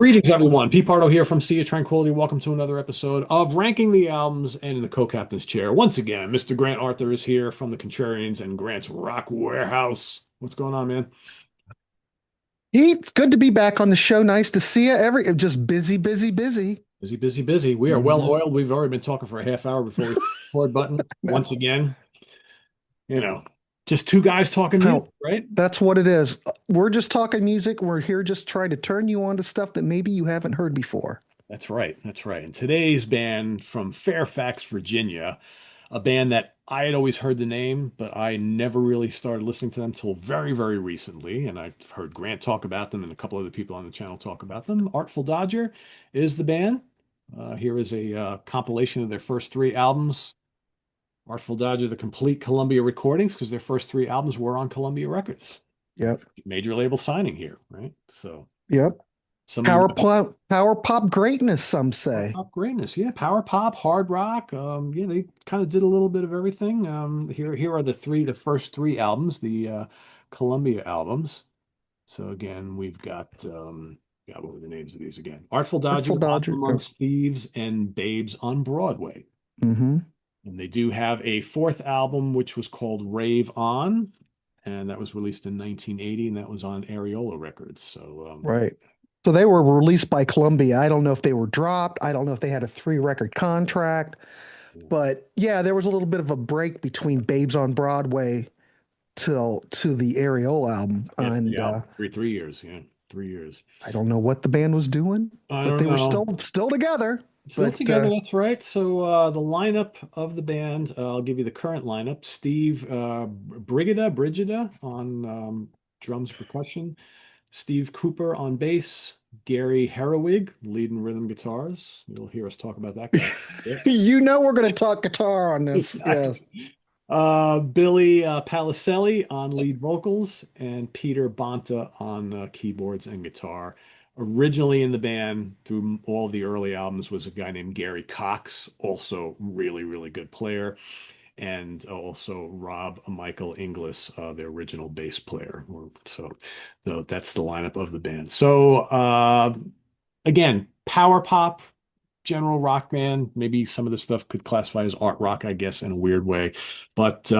Greetings, everyone. Pete Pardo here from Sea of Tranquility. Welcome to another episode of Ranking the Albums and in the co-captain's chair. Once again, Mr. Grant Arthur is here from the Contrarians and Grant's Rock Warehouse. What's going on, man? It's good to be back on the show. Nice to see you. Just busy, busy, busy. Busy, busy, busy. We are well hmm oiled. We've already been talking for a half hour before we record button. Once No, again, you know, just two guys talking music, how right? that's what it is. We're just talking music. We're here just trying to turn you on to stuff that maybe you haven't heard before. That's right. That's right. And today's band from Fairfax, Virginia, a band that I had always heard the name, but I never really started listening to them till very, very recently. And I've heard Grant talk about them and a couple other people on the channel talk about them. Artful Dodger is the band. Here is a compilation of their first three albums. Artful Dodger, the complete Columbia recordings, because their first three albums were on Columbia Records. Yep. Major label signing here, right? So Yep. some of you might. Power pop greatness, some Power say. pop greatness, yeah. Power pop, hard rock. Yeah, they kind of did a little bit of everything. Here are the first three albums, the Columbia albums. So again, we've got what were the names of these again? Artful Artful Dodger, Dodger. Amongst Thieves, and Babes on Broadway. Mm-hmm. And they do have a fourth album, which was called Rave On, and that was released in 1980, and that was on Areola Records. So Right. So they were released by Columbia. I don't know if they were dropped. I don't know if they had a three record contract. But yeah, there was a little bit of a break between Babes on Broadway till to the Areola album, yeah, three and albums, three years, yeah, 3 years. I don't know what the band was doing, I but don't they were know. still together. Still But together, that's right. So the lineup of the band, I'll give you the current lineup. Steve Brigida on drums percussion, Steve Cooper on bass, Gary Herwig leading rhythm guitars. You'll hear us talk about that guy. Yeah, you know we're going to talk guitar on this. Yes. exactly. Billy Palicelli on lead vocals and Peter Bonta on keyboards and guitar. Originally in the band through all the early albums was a guy named Gary Cox, also really, really good player, and also Rob Michael Inglis, their original bass player. So that's the lineup of the band. So again, power pop, general rock band. Maybe some of the stuff could classify as art rock, I guess, in a weird way, but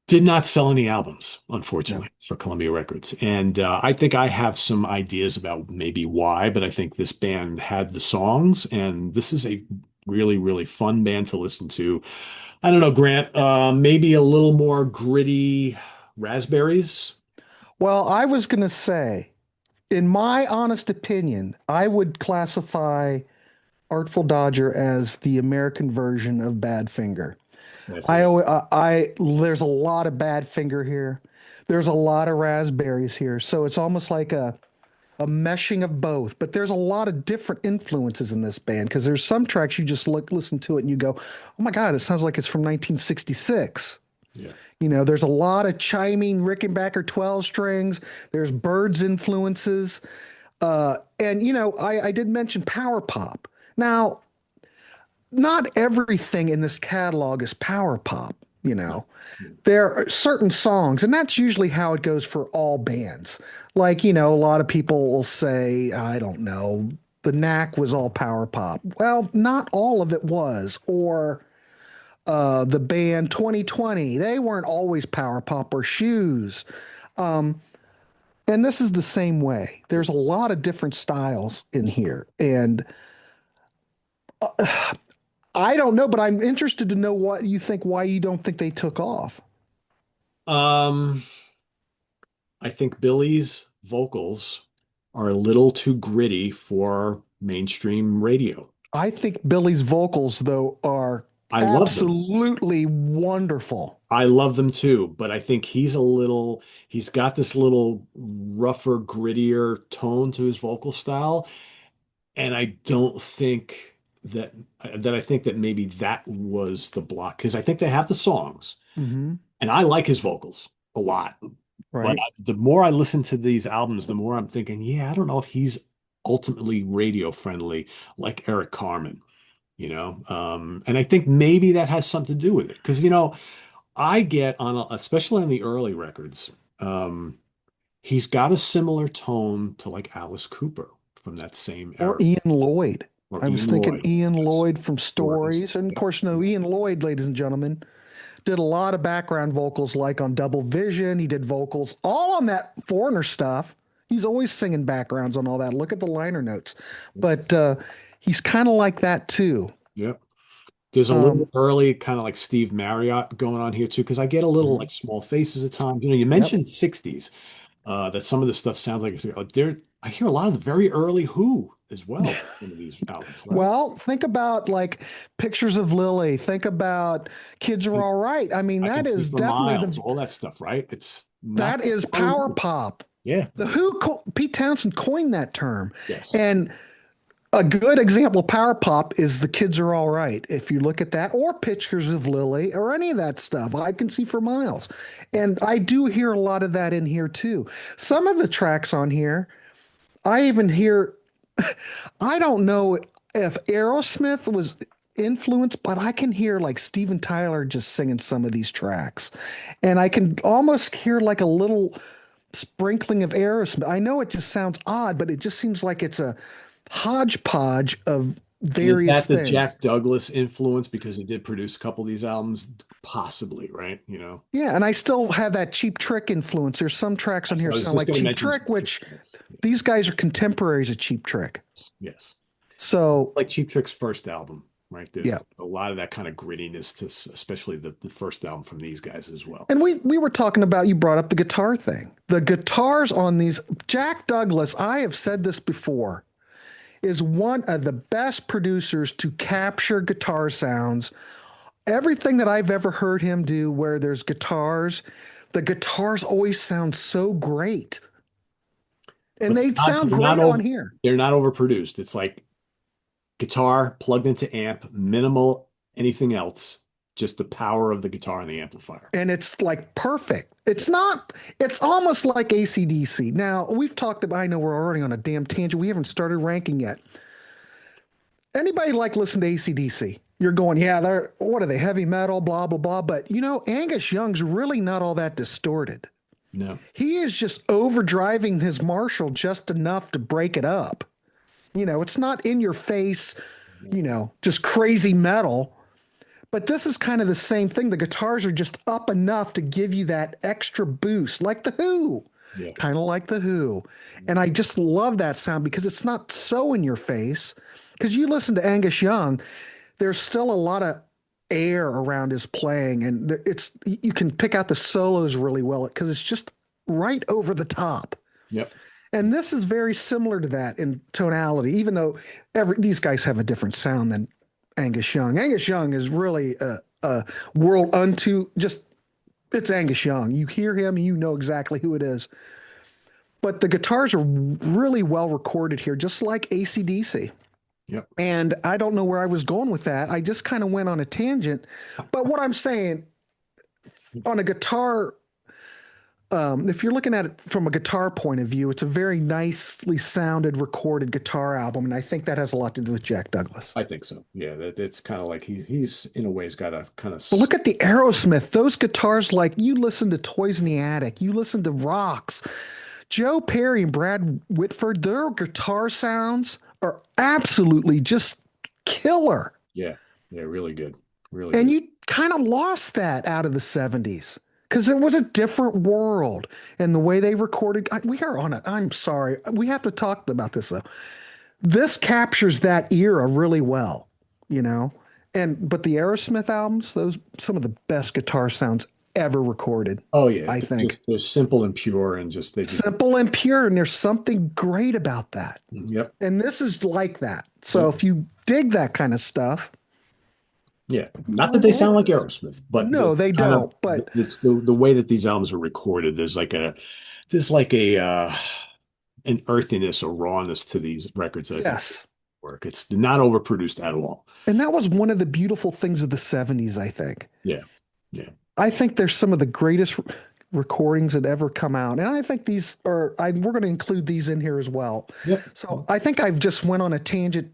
did not sell any albums, No. unfortunately, for Columbia Records. And I think I have some ideas about maybe why, but I think this band had the songs, and this is a really, really fun band to listen to. I don't know, Grant, maybe a little more gritty raspberries. Well, I was going to say, in my honest opinion, I would classify Artful Dodger as the American version of Badfinger. There's a lot of Badfinger here. There's a lot of raspberries here. So it's almost like a meshing of both. But there's a lot of different influences in this band because there's some tracks you just listen to it and you go, "Oh my God, it sounds like it's from 1966." Yeah. There's a lot of chiming Rickenbacker 12 strings. There's Birds influences. And I did mention power pop. Now, not everything in this catalog is power pop, you No. know. There are certain songs, and that's usually how it goes for all bands. Like, a lot of people will say, I don't know, the Knack was all power pop. Well, not all of it was. Or the band 2020, they weren't always power pop or Shoes. And this is the same way. There's a lot of different styles in here. And I don't know, but I'm interested to know what you think, why you don't think they took off. Um, I think Billy's vocals are a little too gritty for mainstream radio. I think Billy's vocals, though, are I love them. absolutely wonderful. I love them too, but I think he's got this little rougher, grittier tone to his vocal style. And I don't think I think that maybe that was the block because I think they have the songs Hmm. and I like his vocals a lot. But Right. the more I listen to these albums, the more I'm thinking, yeah, I don't know if he's ultimately radio friendly like Eric Carmen, and I think maybe that has something to do with it because I get especially on the early records, He's got a similar tone to like Alice Cooper from that same Or era, Ian Lloyd. or I was Ian thinking Lloyd. Ian Yes. Lloyd from Stories. Stories. And of Yeah. course, no, Ian Lloyd, ladies and gentlemen, did a lot of background vocals like on Double Vision. He did vocals all on that Foreigner stuff. He's always singing backgrounds on all that. Look at the liner notes. But he's kind of like that too. Yeah. There's a little Um, early kind of like Steve Marriott going on here too, because I get a little mhm. like Small Faces at times. You Yep. mentioned 60s, that some of this stuff sounds like there. I hear a lot of the very early Who as well in some of these albums, right? Well, think about like Pictures of Lily. Think about Kids Are All Right. I mean, I can that see is for definitely miles, the all that stuff, right? It's not that that is far power removed. pop. Yeah. The Who, Pete Townsend coined that term. Yes. And a good example of power pop is The Kids Are All Right. If you look at that, or Pictures of Lily, or any of that stuff, I can see for miles. And I do hear a lot of that in here too. Some of the tracks on here, I even hear, I don't know if Aerosmith was influenced, but I can hear like Steven Tyler just singing some of these tracks. And I can almost hear like a little sprinkling of Aerosmith. I know it just sounds odd, but it just seems like it's a hodgepodge of And is various that the things. Jack Douglas influence because he did produce a couple of these albums? Possibly, right? Yeah, and I still have that Cheap Trick influence. There's some tracks on That's here what I was sound just like going to Cheap mention. Trick, which these guys are contemporaries of Cheap Trick. Yes. So, Like Cheap Trick's first album, right? There's yeah. a lot of that kind of grittiness to especially the first album from these guys as well. And we were talking about you brought up the guitar thing. The guitars on these Jack Douglas, I have said this before, is one of the best producers to capture guitar sounds. Everything that I've ever heard him do where there's guitars, the guitars always sound so great. And But they sound they're not great on over here. they're not overproduced. It's like guitar plugged into amp, minimal anything else, just the power of the guitar and the amplifier. And it's like perfect. It's Yeah. not, it's almost like AC/DC. Now, we've talked about, I know we're already on a damn tangent. We haven't started ranking yet. Anybody like listen to AC/DC? You're going, yeah, they're, what are they, heavy metal, blah, blah, blah. But Angus Young's really not all that distorted. No. He is just overdriving his Marshall just enough to break it up. It's not in your face, just crazy metal. But this is kind of the same thing. The guitars are just up enough to give you that extra boost, like The Who, Yeah. kind of like The Who. And I just love that sound because it's not so in your face. Because you listen to Angus Young, there's still a lot of air around his playing, and it's you can pick out the solos really well because it's just right over the top. Yep. And this is very similar to that in tonality, even though these guys have a different sound than Angus Young. Angus Young is really a world unto just it's Angus Young. You hear him, you know exactly who it is. But the guitars are really well recorded here, just like AC/DC. Yep. And I don't know where I was going with that. I just kind of went on a tangent. But what I'm saying on a guitar, if you're looking at it from a guitar point of view, it's a very nicely sounded, recorded guitar album. And I think that has a lot to do with Jack Douglas. I think so. Yeah, it's kind of like he's in a way has got a kind of But look at the Aerosmith. Those guitars, like you listen to Toys in the Attic, you listen to Rocks. Joe Perry and Brad Whitford, their guitar sounds are absolutely just killer. yeah, yeah, really good. Really And good. you kind of lost that out of the 70s because it was a different world. And the way they recorded, we are on it. I'm sorry. We have to talk about this though. This captures that era really well, you know? But the Aerosmith albums, those some of the best guitar sounds ever recorded, Oh yeah, I think. they're simple and pure and just they just Simple and pure, and there's something great about that. yep. And this is like that. So Yep. if you dig that kind of stuff, Yeah, not that they sound like Aerosmith, but no, the they kind of don't. But it's the way that these albums are recorded. There's like a an earthiness or rawness to these records that I think yes. work. It's not overproduced at all. And that was one of the beautiful things of the 70s, I think. Yeah, yeah, I think there's some of the greatest recordings that ever come out. And I think we're going to include these in here as well. yep. So I think I've just went on a tangent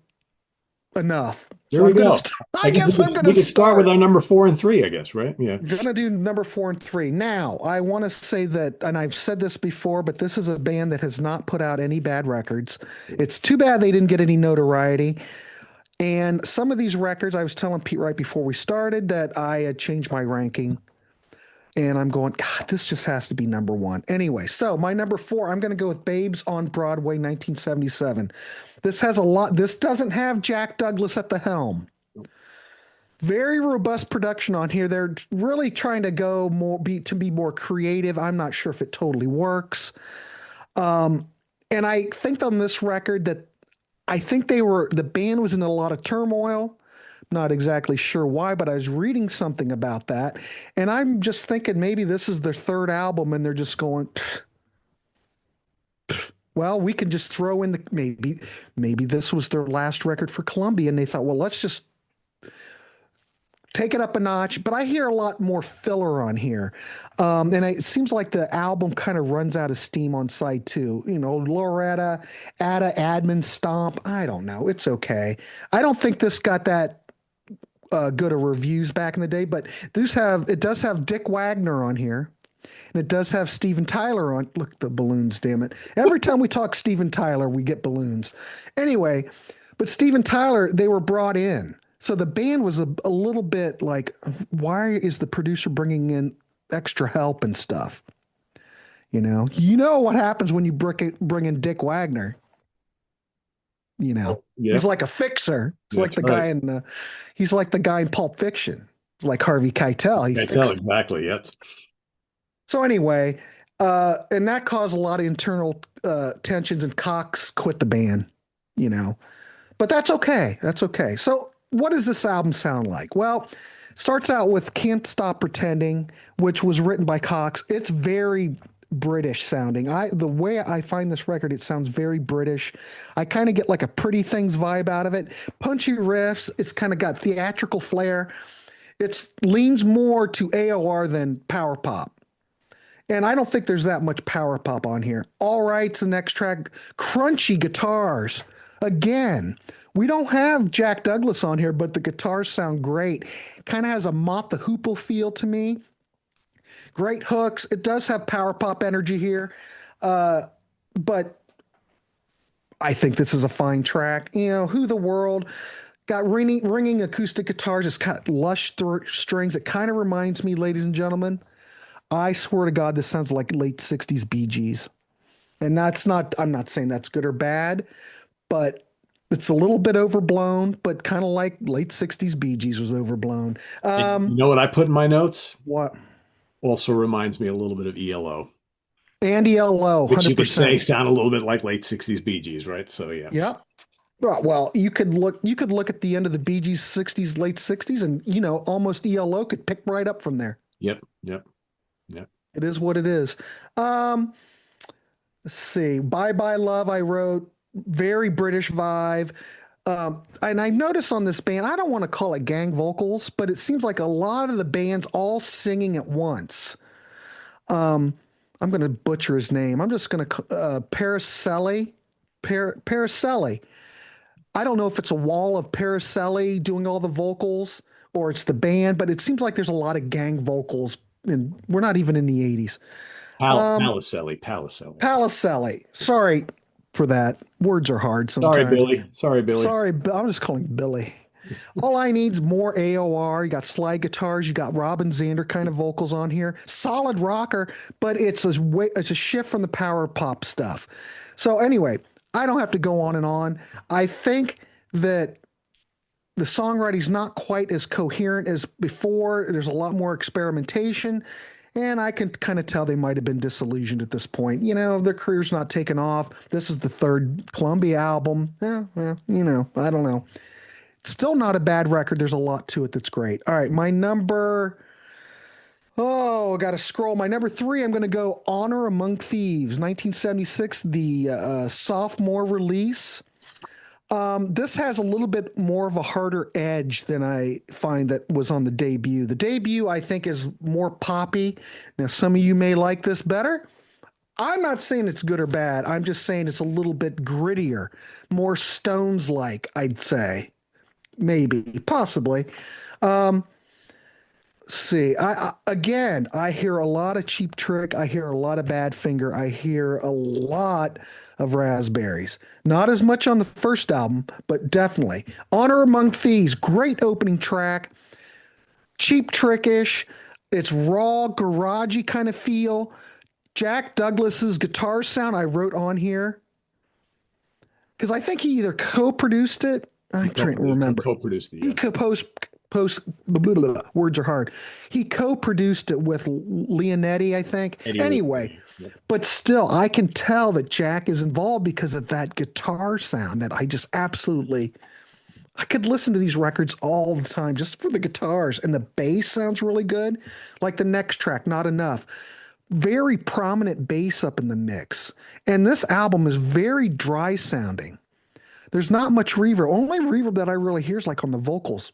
enough. There So we I'm gonna, go. I I guess guess I'm gonna we could start with start. our number four and three, I guess, right? Yeah. Gonna do number four and three. Now, I want to say that, and I've said this before, but this is a band that has not put out any bad records. It's too bad they didn't get any notoriety. And some of these records, I was telling Pete right before we started that I had changed my ranking. And I'm going, God, this just has to be number one. Anyway, so my number four, I'm going to go with Babes on Broadway, 1977. This has a lot, this doesn't have Jack Douglas at the helm. Very robust production on here. They're really trying to go more to be more creative. I'm not sure if it totally works. And I think on this record that I think the band was in a lot of turmoil. Not exactly sure why, but I was reading something about that. And I'm just thinking maybe this is their third album and they're just going, well, we can just throw in the maybe this was their last record for Columbia and they thought, well, let's just take it up a notch. But I hear a lot more filler on here. And it seems like the album kind of runs out of steam on side two. You know, Loretta, Ada, Admin, Stomp. I don't know. It's okay. I don't think this got that good of reviews back in the day, but it does have Dick Wagner on here. And it does have Steven Tyler on. Look, the balloons, damn it. Every time we talk Steven Tyler, we get balloons. Anyway, but Steven Tyler, they were brought in. So the band was a little bit like, why is the producer bringing in extra help and stuff? You know what happens when you bring in Dick Wagner. He's Yeah, like a fixer. that's right. He's like the guy in Pulp Fiction, like Harvey Keitel. He I tell fixed. exactly. Yes. So anyway, and that caused a lot of internal tensions, and Cox quit the band. You know, but that's okay. That's okay. So what does this album sound like? Well, starts out with "Can't Stop Pretending," which was written by Cox. It's very British sounding. The way I find this record, it sounds very British. I kind of get like a Pretty Things vibe out of it. Punchy riffs. It's kind of got theatrical flair. It leans more to AOR than power pop. And I don't think there's that much power pop on here. All Right's the next track. Crunchy guitars. Again, we don't have Jack Douglas on here, but the guitars sound great. Kind of has a Mott the Hoople feel to me. Great hooks. It does have power pop energy here, but I think this is a fine track. Who the World got ringing acoustic guitars. It's got lush strings. It kind of reminds me, ladies and gentlemen. I swear to God, this sounds like late '60s Bee Gees, and that's not. I'm not saying that's good or bad, but it's a little bit overblown, but kind of like late '60s Bee Gees was overblown. And you know what I put in my notes? What? Also reminds me a little bit of ELO, Andy L.O. which you could say 100%. sound a little bit like late 60s Bee Gees, right? So yeah. Yep. Well, you could look at the end of the Bee Gees '60s, late '60s, and almost ELO could pick right up from there. Yep, yep, yep. It is what it is. Um, let's see. Bye Bye Love, I wrote. Very British vibe. And I noticed on this band, I don't want to call it gang vocals, but it seems like a lot of the band's all singing at once. I'm going to butcher his name. I'm just going to Paracelli. Paracelli. I don't know if it's a wall of Paracelli doing all the vocals or it's the band, but it seems like there's a lot of gang vocals, and we're not even in the '80s. Palicelli, Palicelli. Palicelli. Sorry for that. Words are hard Sorry, sometimes. Billy. Sorry, Billy. Sorry, I'm just calling Billy. All I need is more AOR. You got slide guitars. You got Robin Zander kind of vocals on here. Solid rocker, but it's a shift from the power pop stuff. So anyway, I don't have to go on and on. I think that the songwriting's not quite as coherent as before. There's a lot more experimentation. And I can kind of tell they might have been disillusioned at this point. Their career's not taken off. This is the third Columbia album. I don't know. It's still not a bad record. There's a lot to it that's great. All right, got to scroll. My number three, I'm going to go Honor Among Thieves, 1976, the sophomore release. This has a little bit more of a harder edge than I find that was on the debut. The debut, I think, is more poppy. Now, some of you may like this better. I'm not saying it's good or bad. I'm just saying it's a little bit grittier, more Stones-like, I'd say. maybe, possibly. Um, see, again, I hear a lot of Cheap Trick. I hear a lot of Badfinger. I hear a lot of Raspberries. Not as much on the first album, but definitely. Honor Among Thieves, great opening track. Cheap Trickish. It's raw, garagey kind of feel. Jack Douglas's guitar sound I wrote on here because I think he either co-produced it. He I'm trying to co-produced, he remember. co-produced it, He yeah. composed post blah, blah, blah, words are hard. He co-produced it with Leonetti, I think. Eddie Anyway, Leone. Yep. but still, I can tell that Jack is involved because of that guitar sound that I just absolutely. I could listen to these records all the time just for the guitars, and the bass sounds really good. Like the next track, Not Enough. Very prominent bass up in the mix. And this album is very dry sounding. There's not much reverb. Only reverb that I really hear is like on the vocals.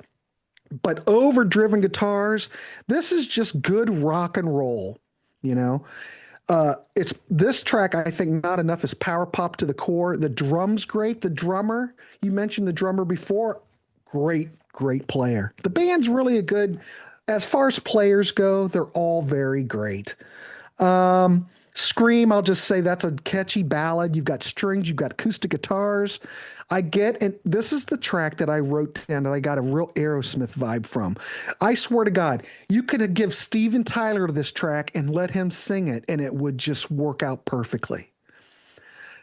But overdriven guitars. This is just good rock and roll, you know? It's this track, I think, Not Enough is power pop to the core. The drum's great. The drummer, you mentioned the drummer before, great, great player. The band's really a good, as far as players go, they're all very great. Scream, I'll just say that's a catchy ballad. You've got strings, you've got acoustic guitars. I get, and this is the track that I wrote down that I got a real Aerosmith vibe from. I swear to God, you could give Steven Tyler to this track and let him sing it, and it would just work out perfectly.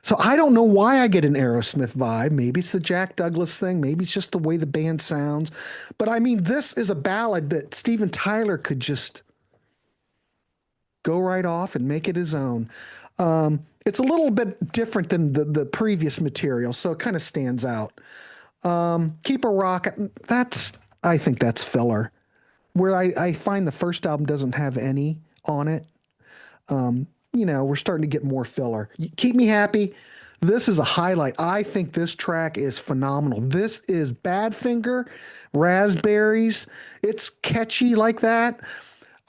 So I don't know why I get an Aerosmith vibe. Maybe it's the Jack Douglas thing. Maybe it's just the way the band sounds. But I mean, this is a ballad that Steven Tyler could just go right off and make it his own. It's a little bit different than the previous material, so it kind of stands out. Keep a Rock, that's I think that's filler. Where I find the first album doesn't have any on it. We're starting to get more filler. Keep Me Happy. This is a highlight. I think this track is phenomenal. This is Badfinger, Raspberries. It's catchy like that.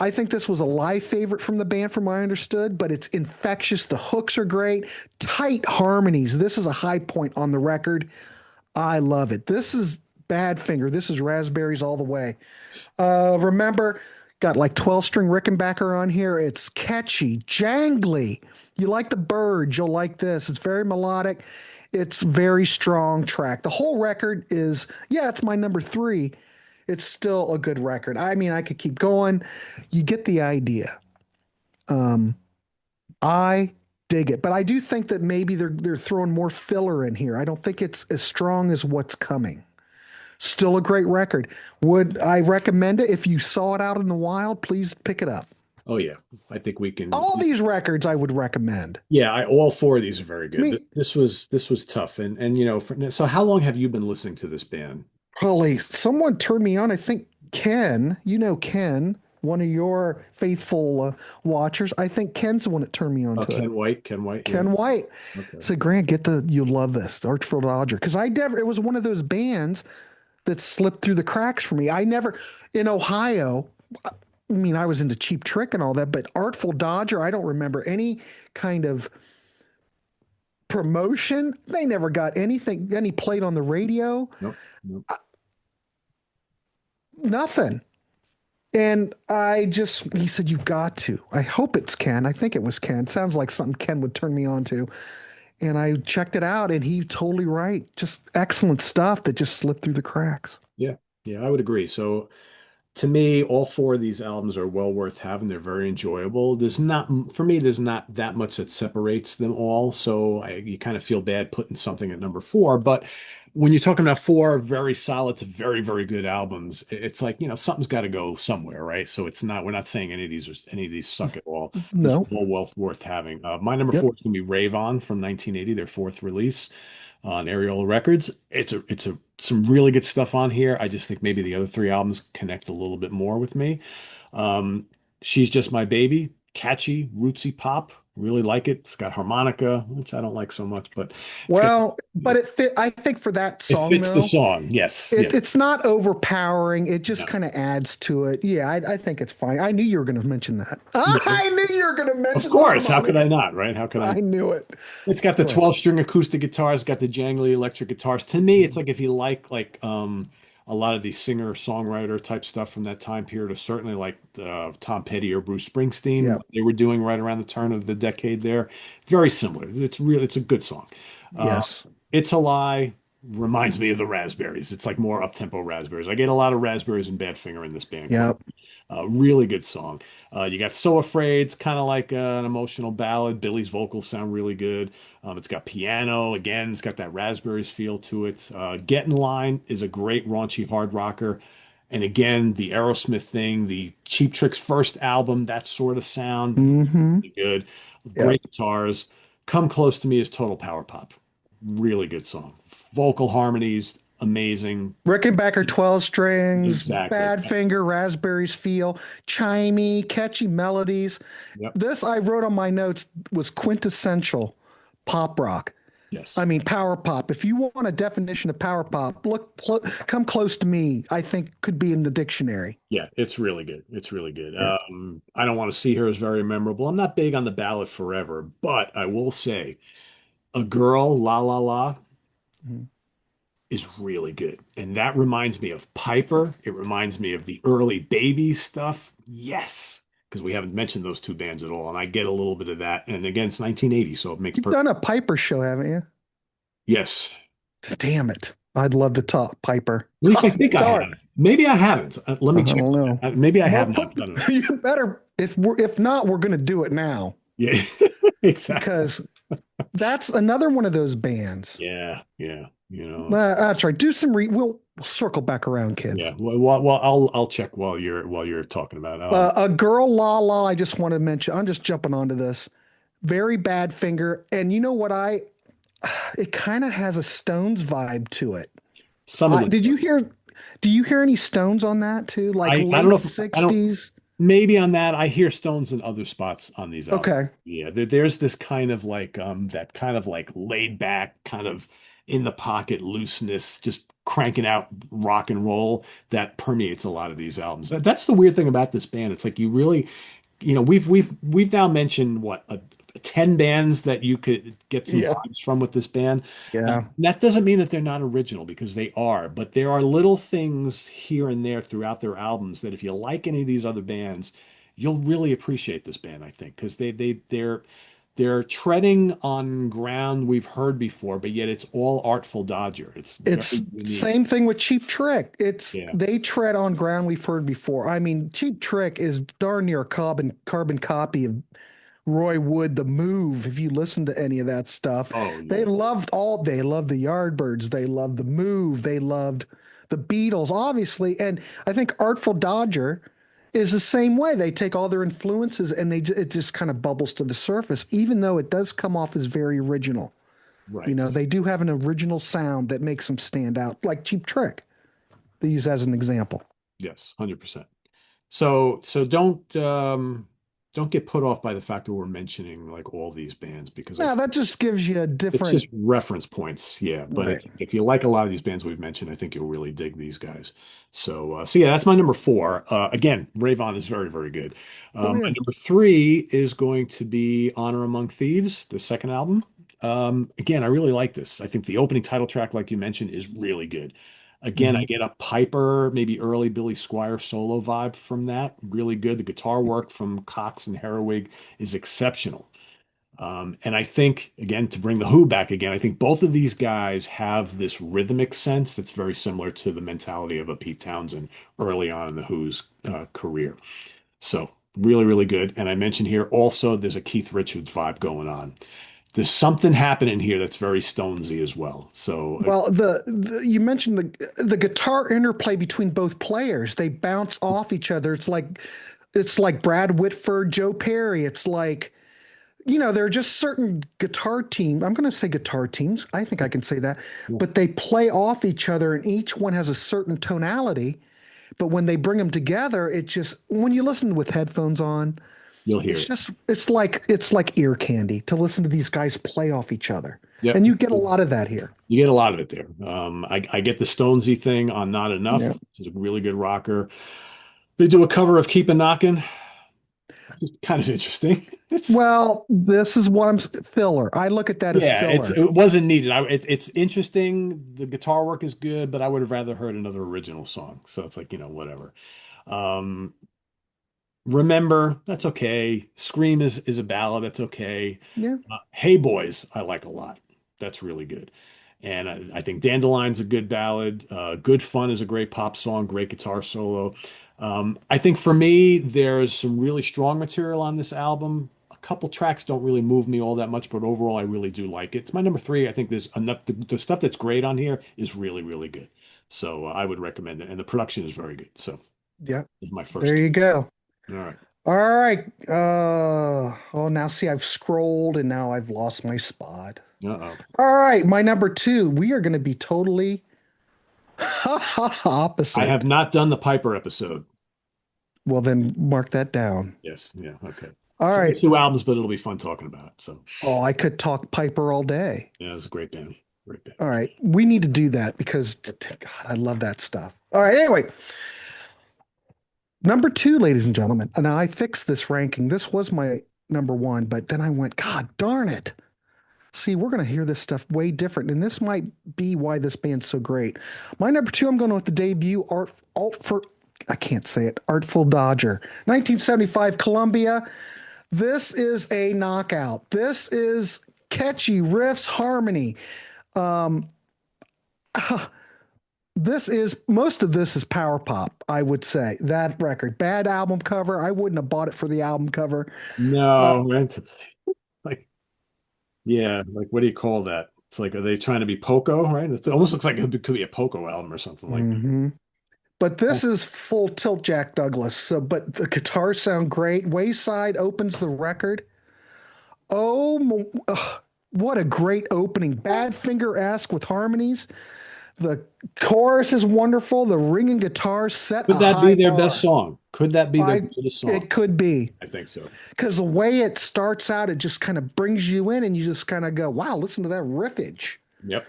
I think this was a live favorite from the band, from what I understood, but it's infectious. The hooks are great, tight harmonies. This is a high point on the record. I love it. This is Badfinger. This is Raspberries all the way. Remember, got like 12-string Rickenbacker on here. It's catchy, jangly. You like the Birds, you'll like this. It's very melodic. It's very strong track. The whole record is, yeah, it's my number three. It's still a good record. I mean, I could keep going. You get the idea. I dig it, but I do think that maybe they're throwing more filler in here. I don't think it's as strong as what's coming. Still a great record. Would I recommend it? If you saw it out in the wild, please pick it up. Oh yeah, I think we can. All these records I would recommend. Yeah, all four of these are very I good. mean, This was tough, and so how long have you been listening to this band? Holly, someone turned me on. I think Ken, Ken, one of your faithful watchers. I think Ken's the one that turned me on Oh, to it. Ken White, yeah. Ken White Okay. said, "Grant, you'll love this Artful Dodger." Because it was one of those bands that slipped through the cracks for me. I never, in Ohio, I mean, I was into Cheap Trick and all that, but Artful Dodger, I don't remember any kind of promotion. They never got any played on the radio, Nope. Nope. nothing. And he said, "You've got to." I hope it's Ken. I think it was Ken. Sounds like something Ken would turn me on to. And I checked it out, and he's totally right. Just excellent stuff that just slipped through the cracks. Yeah, yeah, I would agree. So to me, all four of these albums are well worth having. They're very enjoyable. For me, there's not that much that separates them all. So you kind of feel bad putting something at number four. But when you're talking about four very solid to very, very good albums, it's like, something's got to go somewhere, right? So we're not saying any of these suck at all. These are No. all well worth having. My number Yep. four is going to be Rave On from 1980, their fourth release on Areola Records. It's some really good stuff on here. I just think maybe the other three albums connect a little bit more with me. Um, She's Just My Baby, catchy, rootsy pop. Really like it. It's got harmonica, which I don't like so much, but it's got Well, but it fit. I think for that it song, fits the though, song. Yes, yes. it's not overpowering. It just No. kind of adds to it. Yeah, I think it's fine. I knew you were going to mention that. Yeah. I knew you were going to Of mention the course. How could I harmonica. not, right? How could I I not? knew it. It's got the But 12-string acoustic guitars, got the jangly electric guitars. To me, it's like if you like a lot of the singer-songwriter type stuff from that time period, or certainly like Tom Petty or Bruce Springsteen, Yeah. what they were doing right around the turn of the decade there. Very similar. It's a good song. Uh, Yes. it's a Lie reminds me of the Raspberries. It's like more up-tempo Raspberries. I get a lot of Raspberries and Badfinger in this band, quite. Yep. Really good song. You got So Afraid. It's kind of like an emotional ballad. Billy's vocals sound really good. It's got piano. Again, it's got that Raspberries feel to it. Get in Line is a great raunchy hard rocker. And again, the Aerosmith thing, the Cheap Trick's first album, that sort of sound, Hmm. really good. Yep. Great guitars. Come Close to Me is total power pop. Really good song. Vocal harmonies, amazing. Rickenbacker 12 strings, Exactly. Badfinger, Raspberries feel, chimey, catchy melodies. Yep. This I wrote on my notes was quintessential pop rock. I Yes. mean, power pop. If you want a definition of power pop, Come Close to Me, I think could be in the dictionary. Yeah, it's really good. It's really good. Yeah. I don't want to see her as very memorable. I'm not big on the ballad Forever, but I will say A Girl, La La La Mhm. is really good. And that reminds me of Piper. It reminds me of the early Baby stuff. Yes, because we haven't mentioned those two bands at all. And I get a little bit of that. And again, it's 1980, so it makes You've perfect. done a Piper show, haven't you? Yes. Damn it. I'd love to talk Piper. At least I Oh, think I darn. have. Maybe I haven't. Let me I check don't on know. that. Maybe I Well, have not done it. you better if not, we're gonna do it now Yeah, exactly. because that's another one of those bands. Yeah, yeah. It's That's right. We'll circle back around, kids. yeah. Well, I'll check while you're talking about. A girl, La La. I just want to mention. I'm just jumping onto this. Very Bad Finger, and you know what? It kind of has a Stones vibe to it. Some of them. Did you hear? Do you hear any Stones on that too? Like I don't late know if I don't. '60s? Maybe on that, I hear Stones in other spots on these albums. Okay. Yeah, there's this kind of like that kind of like laid back, kind of in the pocket looseness, just cranking out rock and roll that permeates a lot of these albums. That's the weird thing about this band. It's like you really, we've now mentioned what 10 bands that you could get some Yeah. vibes from with this band. Yeah. That doesn't mean that they're not original because they are, but there are little things here and there throughout their albums that if you like any of these other bands, you'll really appreciate this band, I think, because they're treading on ground we've heard before, but yet it's all Artful Dodger. It's It's very unique. same thing with Cheap Trick. It's Yeah. they tread on ground we've heard before. I mean, Cheap Trick is darn near a carbon copy of Roy Wood, The Move. If you listen to any of that stuff, Oh yeah. they loved the Yardbirds, they loved The Move, they loved the Beatles, obviously. And I think Artful Dodger is the same way. They take all their influences and it just kind of bubbles to the surface, even though it does come off as very original. You Right. know, they do have an original sound that makes them stand out, like Cheap Trick. They use as an example. Yes, 100%. So don't get put off by the fact that we're mentioning like all these bands because Now that just gives you a it's different, just reference points. Yeah, but right? if you like a lot of these bands we've mentioned, I think you'll really dig these guys. So yeah, that's my number four. Again, Rave On is very, very good. Oh My yeah. number three is going to be Honor Among Thieves, their second album. Again, I really like this. I think the opening title track, like you mentioned, is really good. Again, I Hmm. get a Piper, maybe early Billy Squier solo vibe from that. Really good. The guitar work from Cox and Herwig is exceptional. And I think, again, to bring the Who back again, I think both of these guys have this rhythmic sense that's very similar to the mentality of a Pete Townsend early on in the Who's career. So really, really good. And I mentioned here also there's a Keith Richards vibe going on. There's something happening here that's very Stonesy as well. So Well, you mentioned the guitar interplay between both players. They bounce off each other. It's like Brad Whitford, Joe Perry. It's like, there are just certain guitar team. I'm going to say guitar teams. I think I can say that, but they play off each other, and each one has a certain tonality. But when they bring them together, when you listen with headphones on, you'll hear it's it. just it's like ear candy to listen to these guys play off each other, Yep. and you get a lot of that here. You get a lot of it there. I get the Stonesy thing on Not Enough, Yeah. which is a really good rocker. They do a cover of Keep a Knockin', which is kind of interesting. It's Well, this is what filler. I look at that as yeah, filler. it wasn't needed. It's interesting. The guitar work is good, but I would have rather heard another original song. So it's like, whatever. Um, Remember, that's okay. Scream is a ballad, that's okay. Yeah. Hey Boys, I like a lot. That's really good. And I think Dandelion's a good ballad. Good Fun is a great pop song, great guitar solo. I think for me, there's some really strong material on this album. A couple tracks don't really move me all that much, but overall, I really do like it. It's my number three. I think there's enough. The stuff that's great on here is really, really good. So I would recommend it. And the production is very good. So Yeah. it's my There first you go. two. All right. All right. Oh, now see, I've scrolled and now I've lost my spot. Uh-oh. All right, my number two. We are going to be totally I opposite. have not done the Piper episode. Well, then mark that down. Yes. Yeah. Okay. All It's only right. two albums, but it'll be fun talking about it. So, Oh, I could talk Piper all day. yeah, it's a great band. Great band. All right. We need to do that because, God, I love that stuff. All right. Anyway, number two, ladies and gentlemen. And I fixed this ranking. This was my number one, but then I went, God darn it. See, we're going to hear this stuff way different. And this might be why this band's so great. My number two, I'm going with the debut I can't say it, Artful Dodger. 1975 Columbia. This is a knockout. This is catchy riffs, harmony. Um, most of this is power pop, I would say. That record, bad album cover. I wouldn't have bought it for the album cover. Uh, No, like, yeah, like what do you call that? It's like, are they trying to be Poco, right? It almost looks like it could be a Poco album or something like that. mhm. But this Oh, is full tilt Jack Douglas. So, but the guitars sound great. Wayside opens the record. What a great opening. Badfinger-esque with harmonies. The chorus is wonderful. The ringing guitars set could a that high be their best bar. song? Could that be their I greatest song? It could be I think so. because the way it starts out, it just kind of brings you in, and you just kind of go, "Wow, listen to that riffage." Yep.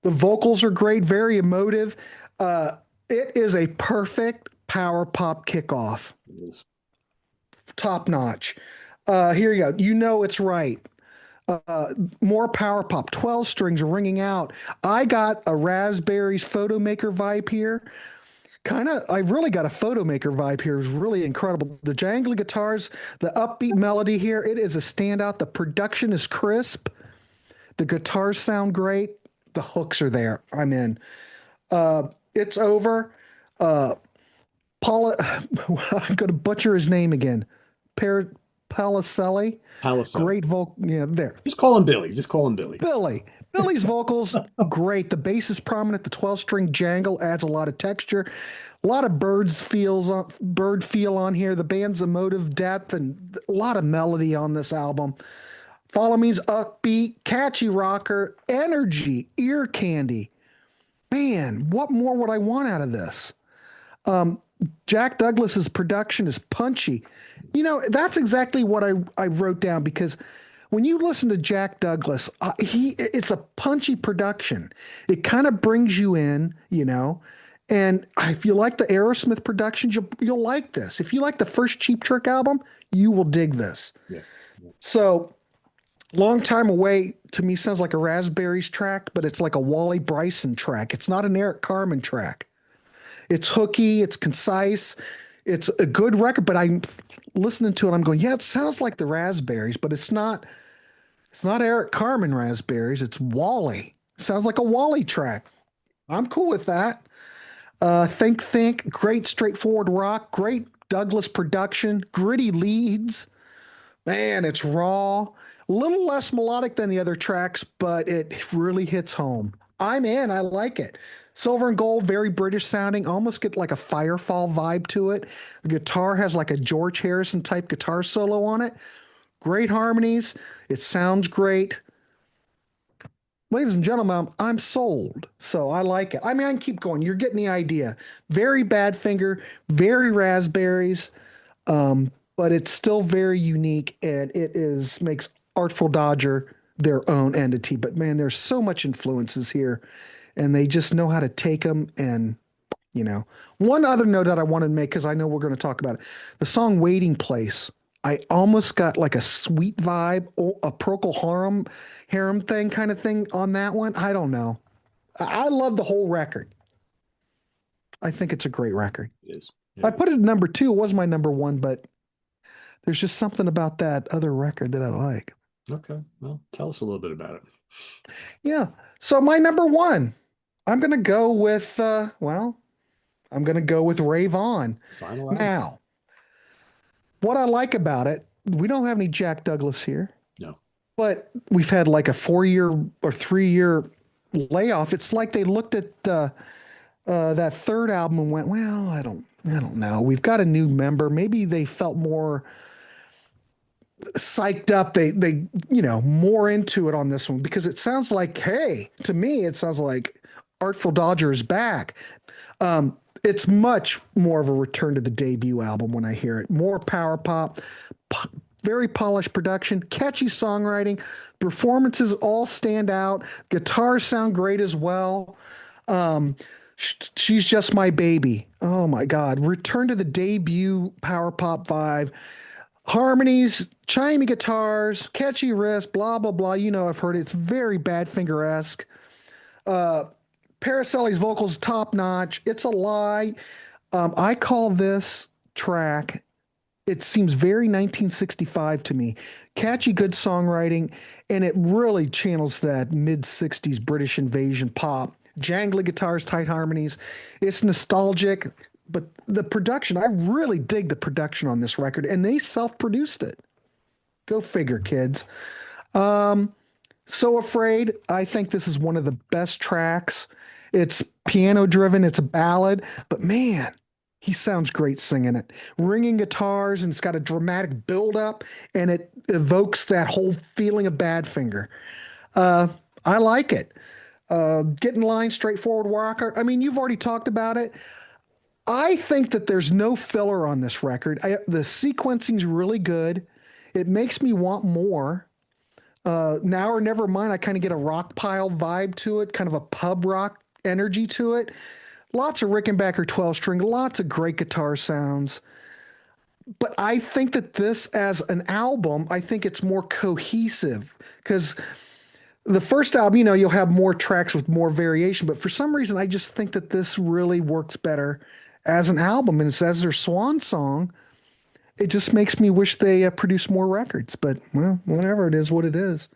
The vocals are great, very emotive. Uh, it is a perfect power pop kickoff, It is. top notch. Here you go. You know it's right. More power pop, 12 strings ringing out. I got a Raspberries Photo Maker vibe here. I really got a Photo Maker vibe here. It was really incredible. The jangly guitars, the upbeat melody here, it is a standout. The production is crisp. The guitars sound great. The hooks are there. I'm in. It's over. Uh, Paula, I'm going to butcher his name again. Per Palicelli. Palisade. Great vocal. Yeah, there. Just call him Billy. Just call him Billy. Billy. Billy's vocals, great. The bass is prominent. The 12-string jangle adds a lot of texture. A lot of bird feel on here. The band's emotive depth and a lot of melody on this album. Follow Me's upbeat, catchy rocker, energy, ear candy. Man, what more would I want out of this? Jack Douglas's production is punchy. That's exactly what I wrote down because when you listen to Jack Douglas, it's a punchy production. It kind of brings you in. And if you like the Aerosmith productions, you'll like this. If you like the first Cheap Trick album, you will dig this. Yeah. Yeah. So, Long Time Away to me sounds like a Raspberries track, but it's like a Wally Bryson track. It's not an Eric Carmen track. It's hooky, it's concise, it's a good record, but I'm listening to it, I'm going, yeah, it sounds like the Raspberries, but it's not Eric Carmen Raspberries, it's Wally. It sounds like a Wally track. I'm cool with that. Think, great straightforward rock, great Douglas production, gritty leads. Man, it's raw. A little less melodic than the other tracks, but it really hits home. I'm in. I like it. Silver and gold, very British sounding. Almost get like a Firefall vibe to it. The guitar has like a George Harrison type guitar solo on it. Great harmonies. It sounds great. Ladies and gentlemen, I'm sold. So I like it. I mean, I can keep going. You're getting the idea. Very Badfinger, very Raspberries, but it's still very unique and makes Artful Dodger their own entity. But man, there's so much influences here, and they just know how to take them. And one other note that I wanted to make because I know we're going to talk about it. The song "Waiting Place." I almost got like a sweet vibe, a Procol harem thing kind of thing on that one. I don't know. I love the whole record. I think it's a great record. It is. It I is. put it at number two. It was my number one, but there's just something about that other record that I like. Okay. Well, tell us a little bit about it. Yeah. So my number one, I'm gonna go with I'm gonna go with Rave On. Final album? Now, what I like about it, we don't have any Jack Douglas here, No. but we've had like a 4 year or 3 year layoff. It's like they looked at that third album and went, well, I don't know. We've got a new member. Maybe they felt more psyched up. More into it on this one because it sounds like, hey, to me, it sounds like Artful Dodger is back. It's much more of a return to the debut album when I hear it. More power pop, very polished production, catchy songwriting, performances all stand out. Guitars sound great as well. Um, she's just my baby. Oh my God. Return to the debut power pop vibe. Harmonies, chimey guitars, catchy riffs, blah, blah, blah. You know, I've heard it. It's very Badfinger esque. Uh, Paracelli's vocals top notch. It's a lie. I call this track, it seems very 1965 to me. Catchy, good songwriting, and it really channels that mid 60s British invasion pop. Jangly guitars, tight harmonies. It's nostalgic, but the production, I really dig the production on this record, and they self produced it. Go figure, kids. Um, so Afraid, I think this is one of the best tracks. It's piano driven, it's a ballad, but man, he sounds great singing it. Ringing guitars, and it's got a dramatic build up, and it evokes that whole feeling of Badfinger. Uh, I like it. Get in line, straightforward rocker. I mean, you've already talked about it. I think that there's no filler on this record. The sequencing's really good. It makes me want more. Now or Never Mind, I kind of get a rock pile vibe to it, kind of a pub rock energy to it. Lots of Rickenbacker 12 string, lots of great guitar sounds. But I think that this, as an album, I think it's more cohesive because the first album, you'll have more tracks with more variation. But for some reason, I just think that this really works better as an album. And it's as their swan song. It just makes me wish they produce more records. But, well, whatever, it is what it is.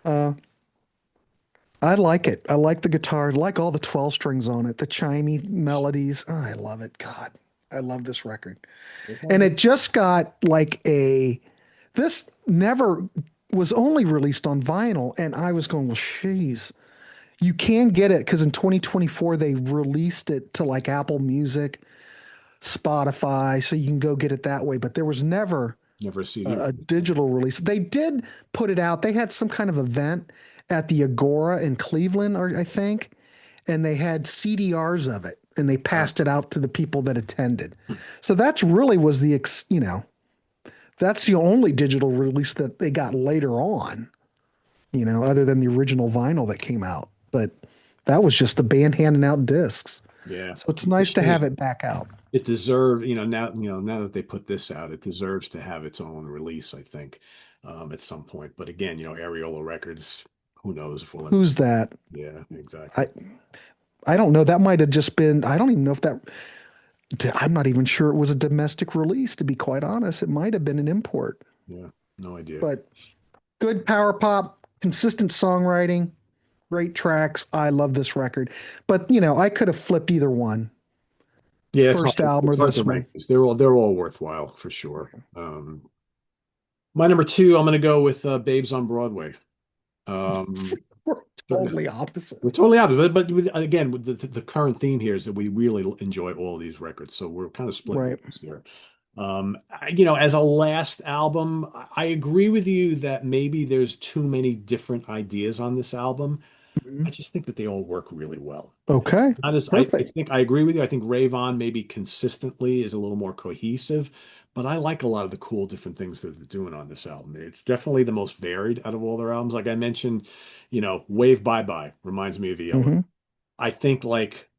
Uh, I like it. I like the guitar. I like all the 12 strings on it, the chimey melodies. Oh, I love it. God, I love this record. And it just got this never was only released on vinyl. And I was going, well, jeez, you can get it because in 2024 they released it to like Apple Music, Spotify, so you can go get it that way. But there was never Never a CD. a digital release. They did put it out. They had some kind of event at the Agora in Cleveland, or I think, and they had CDRs of it, and they passed it out to the people that attended. So that's really was that's the only digital release that they got later on, other than the original vinyl that came out. But that was just the band handing out discs. Yeah. So it's nice to Shame. have it back out. It deserved, now that they put this out, it deserves to have its own release, I think, at some point. But again, Areola Records, who knows if we'll ever. Who's that? Yeah, exactly. I I don't know. That might have just been. I don't even know if that. I'm not even sure it was a domestic release. To be quite honest, it might have been an import. Yeah, no idea. But good power pop, consistent songwriting, great tracks. I love this record. But I could have flipped either one, Yeah, first album or it's hard this to one. rank these. They're all worthwhile for sure. My number two, I'm going to go with Babes on Broadway. Um, We're totally opposite. we're totally opposite, again, with the current theme here is that we really enjoy all these records, so we're kind of splitting Right. hairs here. As a last album, I agree with you that maybe there's too many different ideas on this album. I Mhm. just think that they all work really well. Okay. Not as I Perfect. think I agree with you. I think Rave On maybe consistently is a little more cohesive, but I like a lot of the cool different things that they're doing on this album. It's definitely the most varied out of all their albums. Like I mentioned, Wave Bye Bye reminds me of ELO. hmm I think like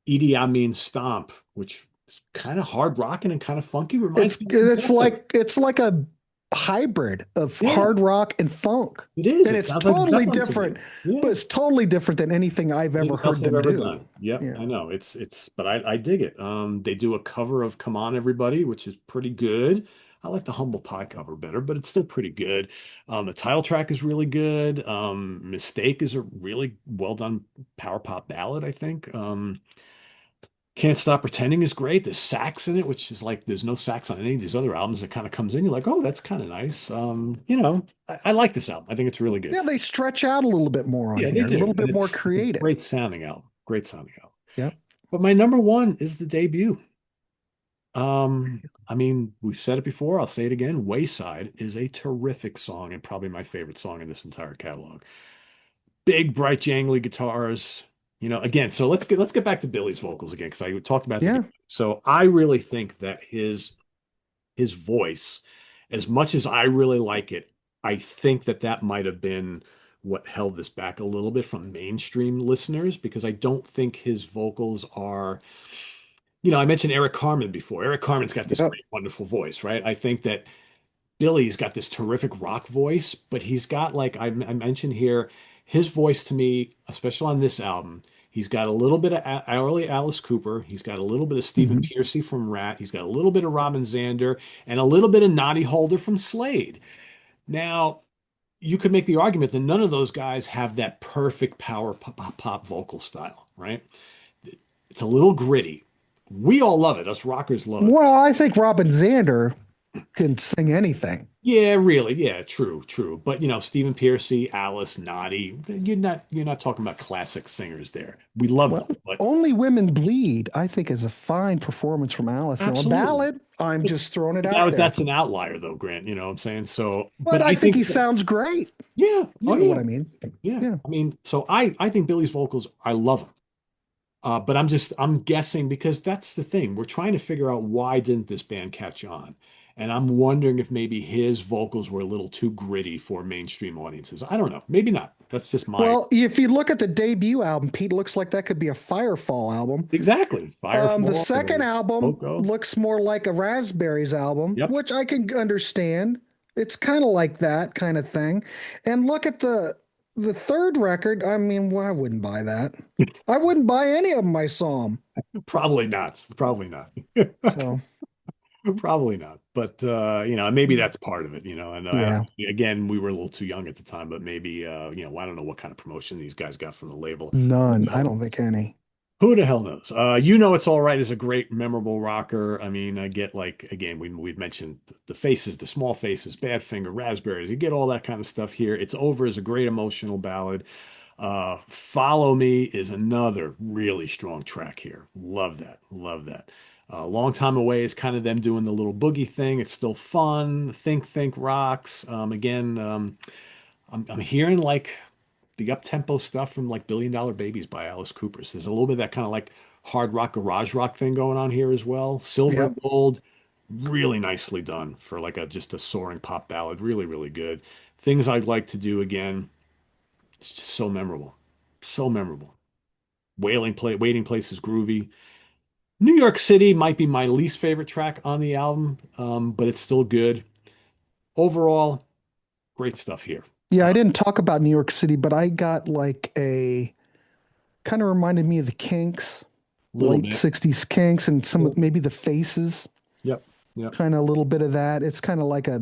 Edie Amin Stomp, which is kind of hard rocking and kind of funky, reminds me of It's ELO. like hybrid of Yeah, hard rock and funk. it is. And It it's sounds like totally Zeppelin to me. different, but Yeah. it's totally different than anything I've ever Anything else heard they've them ever do. done. Yep, Yeah. I know. But I dig it. They do a cover of Come On Everybody, which is pretty good. I like the Humble Pie cover better, but it's still pretty good. The title track is really good. Mistake is a really well done power pop ballad, I think. Can't Stop Pretending is great. There's sax in it, which is like there's no sax on any of these other albums. It kind of comes in. You're like, oh, that's kind of nice. I like this album. I think it's really good. Yeah, they stretch out a little bit more on Yeah, they here, a do. little And bit more it's a creative. great sounding album. Great sounding album. Yep. But my number one is the debut. I mean, we've said it before, I'll say it again. Wayside is a terrific song and probably my favorite song in this entire catalog. Big, bright, jangly guitars. Again, so let's get back to Billy's vocals again, because I talked about the Yeah. beginning. So I really think that his voice, as much as I really like it, I think that that might have been what held this back a little bit from mainstream listeners because I don't think his vocals are, I mentioned Eric Carmen before. Eric Carmen's got this Yep. great, wonderful voice, right? I think that Billy's got this terrific rock voice, but he's got, like I mentioned here, his voice to me, especially on this album, he's got a little bit of early Alice Cooper. He's got a little bit of Stephen Mhm. Pearcy from Rat. He's got a little bit of Robin Zander and a little bit of Noddy Holder from Slade. Now, you could make the argument that none of those guys have that perfect power pop vocal style, right? It's a little gritty. We all love it. Us rockers love it. Well, I think Robin Zander can sing anything. Yeah, really. Yeah, true, true. But Stephen Pearcy, Alice, Noddy, you're not talking about classic singers there. We love Well, them, but Only Women Bleed, I think, is a fine performance from Alice. Now, a absolutely. ballad, I'm But just throwing it out that there. that's an outlier though, Grant, you know what I'm saying? So, but But I I think he think sounds great. yeah, You oh know yeah, what I mean? yeah. Yeah. I mean, so I think Billy's vocals, I love them. But I'm guessing because that's the thing. We're trying to figure out why didn't this band catch on? And I'm wondering if maybe his vocals were a little too gritty for mainstream audiences. I don't know. Maybe not. That's just my Well, if you look at the debut album, Pete looks like that could be a Firefall album. exactly. The Firefall second or album Poco. looks more like a Raspberries album, Yep. which I can understand. It's kind of like that kind of thing. And look at the third record. I mean, well, I wouldn't buy that. I wouldn't buy any of them I saw them. Probably not. Probably not. So, Probably not. But maybe that's part of it, and yeah, again, we were a little too young at the time, but maybe I don't know what kind of promotion these guys got from the label. none. I don't think any. Who the hell knows? It's all right is a great, memorable rocker. I mean, I get like again, we've mentioned the faces, the small faces, Badfinger, Raspberries. You get all that kind of stuff here. It's Over is a great emotional ballad. Follow Me is another really strong track here. Love that. Love that. Long Time Away is kind of them doing the little boogie thing. It's still fun. Think rocks. Again, I'm hearing like the up-tempo stuff from like Billion Dollar Babies by Alice Cooper. So there's a little bit of that kind of like hard rock, garage rock thing going on here as well. Silver Yep. and Gold, really nicely done for like just a soaring pop ballad. Really, really good. Things I'd like to do again. It's just so memorable. So memorable. Waiting Place is groovy. New York City might be my least favorite track on the album, but it's still good. Overall, great stuff here. Yeah, A I didn't talk about New York City, but I got like a kind of reminded me of the Kinks, little late bit. 60s Kinks, and some Yep. of maybe the Faces, Yep. Yep. kind of a little bit of that. It's kind of like a,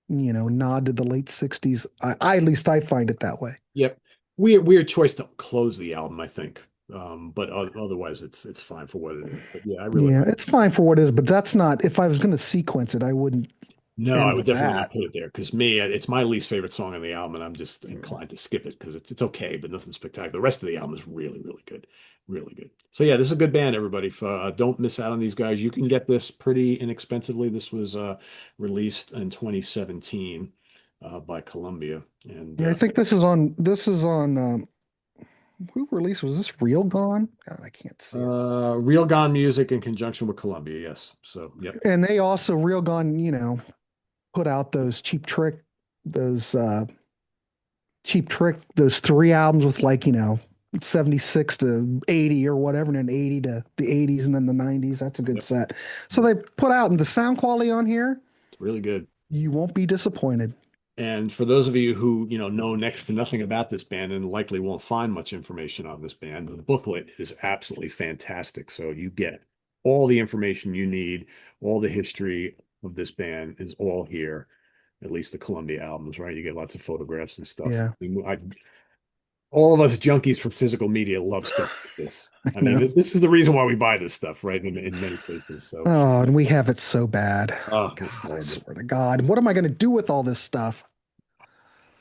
nod to the late 60s. At least I find it that way. Yep. Weird choice to close the album, I think. But otherwise, it's fine for what it is. But yeah, I really Yeah, like it. it's fine for what it is, but that's not, if I was going to sequence it, I wouldn't No, I end would with definitely not that. put it there because me, it's my least favorite song on the album, and I'm just inclined to skip it because it's okay, but nothing spectacular. The rest of the album is really, really good, really good. So yeah, this is a good band, everybody. Don't miss out on these guys. You can get this pretty inexpensively. This was released in 2017 by Columbia, and Yeah, I think this is on who released was this Real Gone? God, I can't see it. Real Gone Music in conjunction with Columbia. Yes. So yep, And they also Real Gone, put out those Cheap Trick, those three albums with 76 to 80 or whatever, and then 80 to the 80s and then the 90s. That's a good yep, set. So they put out and the sound quality on here, it's really good. You won't be disappointed. And for those of you who, know next to nothing about this band and likely won't find much information on this band, the booklet is absolutely fantastic. So you get all the information you need, all the history of this band is all here, at least the Columbia albums, right? You get lots of photographs and stuff. Yeah, All of us junkies for physical media love stuff like this. I I know. mean, this is the reason why we buy this stuff, right? In many cases. So, Oh, and we have it so bad. oh, it's God, I horrible. swear to God. What am I going to do with all this stuff?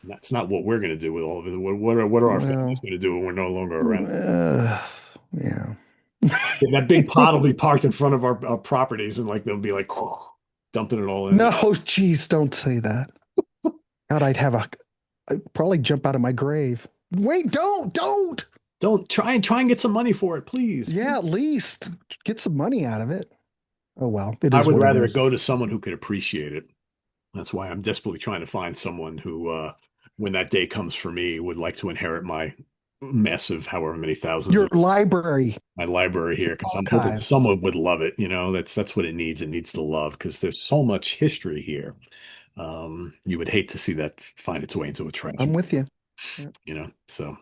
That's not what we're going to do with all of it. What are our families Well, going to do when we're no longer around? uh, yeah. Yeah, that big pot will be parked in front of our properties, and like they'll be like dumping it all in there. No, geez, don't say that. God, I'd probably jump out of my grave. Wait, don't. Don't try and get some money for it, please. Yeah, at least get some money out of it. Oh well, it I is would what it rather it is. go to someone who could appreciate it. That's why I'm desperately trying to find someone who, when that day comes for me, would like to inherit my mess of however many thousands Your of library my library here, because I'm hoping archives. someone would love it. That's what it needs. It needs the love because there's so much history here. You would hate to see that find its way into a trash, I'm with you. Yeah. So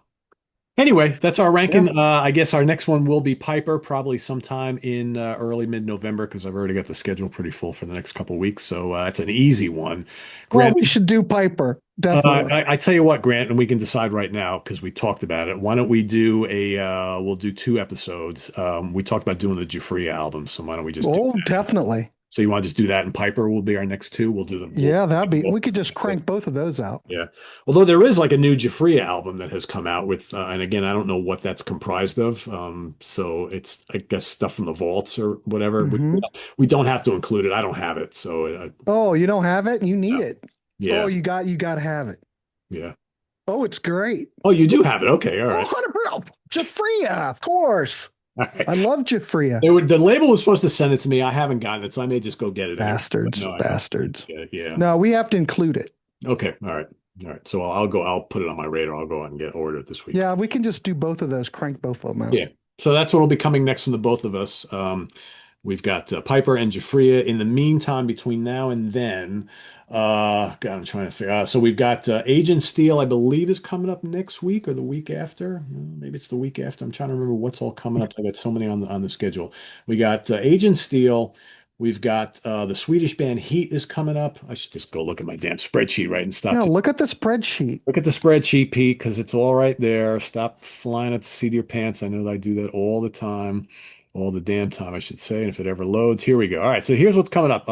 anyway, that's our Yeah. ranking. I guess our next one will be Piper, probably sometime in early mid-November, because I've already got the schedule pretty full for the next couple of weeks. So it's an easy one. Well, Grant, we should do Piper. Definitely. I tell you what, Grant, and we can decide right now because we talked about it. Why don't we do we'll do two episodes. We talked about doing the Jafria album, so why don't we just do Oh, that? definitely. So you want to just do that, and Piper will be our next two. We'll do them. Yeah, we could just crank both of those out. Yeah. Although there is like a new Jafria album that has come out with, and again, I don't know what that's comprised of. So it's, I guess, stuff from the vaults or whatever. Hmm. We don't have to include it. I don't have it. So, Oh, you don't have it? You need no. it. Oh, Yeah. you got to have it. Yeah. Oh, it's great. Oh, you do have it. Okay. All Oh, right. 100%. Jafria, of course. All right. I love Jafria. The label was supposed to send it to me. I haven't gotten it, so I may just go get it anyway. But Bastards, no, I don't bastards. get it. Yeah. No, we have to include it. Okay. All right. All right. So I'll go, I'll put it on my radar. I'll go out and order it this week. Yeah, we can just do both of those, crank both of them out. Yeah. So that's what will be coming next from the both of us. We've got Piper and Jafria. In the meantime, between now and then, God, I'm trying to figure out. So we've got Agent Steel, I believe, is coming up next week or the week after. Maybe it's the week after. I'm trying to remember what's all coming up. I got so many on the schedule. We got Agent Steel. We've got the Swedish band Heat is coming up. I should just go look at my damn spreadsheet, right, and stop. Yeah, look at the spreadsheet. Look at the spreadsheet, Pete, because it's all right there. Stop flying at the seat of your pants. I know that I do that all the time, all the damn time, I should say. And if it ever loads, here we go. All right, so here's what's coming up.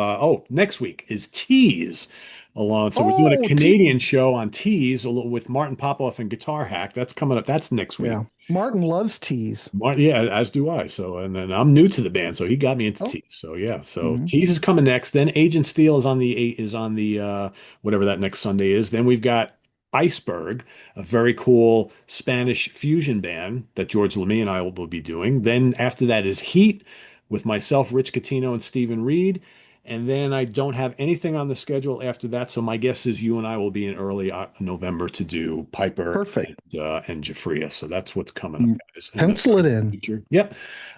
Next week is Tease along. So we're doing a Oh, Canadian show on Tease along with Martin Popoff and Guitar Hack. That's coming up. That's next week. yeah. Martin loves teas. Yeah, as do I. So, and then I'm new to the band, so he got me into Oh, Tease. So yeah, so mhm. Tease is coming next. Then Agent Steel is on the whatever that next Sunday is. Then we've got Iceberg, a very cool Spanish fusion band that George Lamy and I will be doing. Then after that is Heat with myself, Rich Catino, and Stephen Reed. And then I don't have anything on the schedule after that. So my guess is you and I will be in early November to do Piper Perfect. and Jafria. So that's what's coming up, Mm, guys, in the Pencil it in. future. Yep.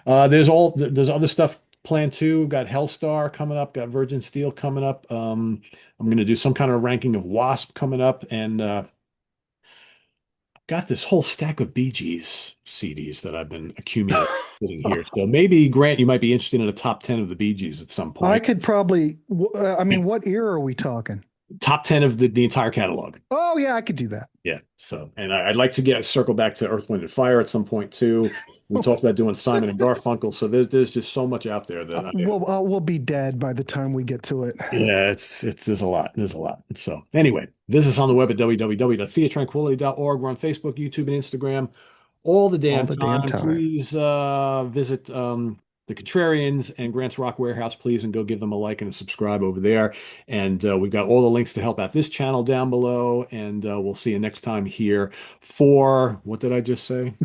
There's other stuff planned too. Got Hellstar coming up. Got Virgin Steel coming up. I'm going to do some kind of ranking of Wasp coming up, and got this whole stack of Bee Gees CDs that I've been accumulating sitting here. So maybe Grant, you might be interested in a top 10 of the Bee Gees at some I point. could probably, I mean, what era are we talking? Top 10 of the entire catalog. Oh, yeah, I could do that. Yeah. So, and I'd like to circle back to Earth, Wind, and Fire at some point too. We talked about doing Simon and Garfunkel. So there's just so much out there that We'll be dead by the time we get to it. yeah, it's there's a lot. There's a lot. So anyway, visit us on the web at www.seatranquility.org. We're on Facebook, YouTube, and Instagram all the All damn the damn time. time. Please visit the Contrarians and Grant's Rock Warehouse, please, and go give them a like and a subscribe over there. And we've got all the links to help out this channel down below. And we'll see you next time here for what did I just say?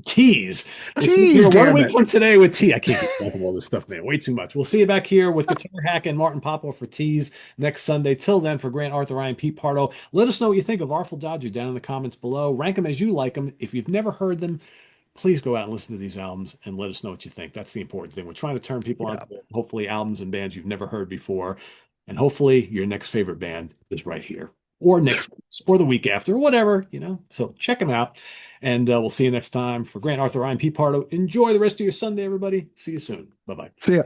Tease. It's Jeez, here 1 damn week it. from today with T. I can't keep track of all this stuff, man. Way too much. We'll see you back here with Guitar Hack and Martin Popo for Tease next Sunday. Till then, for Grant Arthur, I am Pete Pardo. Let us know what you think of Artful Dodger down in the comments below. Rank them as you like them. If you've never heard them, please go out and listen to these albums and let us know what you think. That's the important thing. We're trying to turn people on Yeah. to hopefully albums and bands you've never heard before. And hopefully your next favorite band is right here, or next week, or the week after, or whatever, you know. So check them out. And we'll see you next time. For Grant Arthur, I'm Pete Pardo. Enjoy the rest of your Sunday, everybody. See you soon. Bye bye. See ya.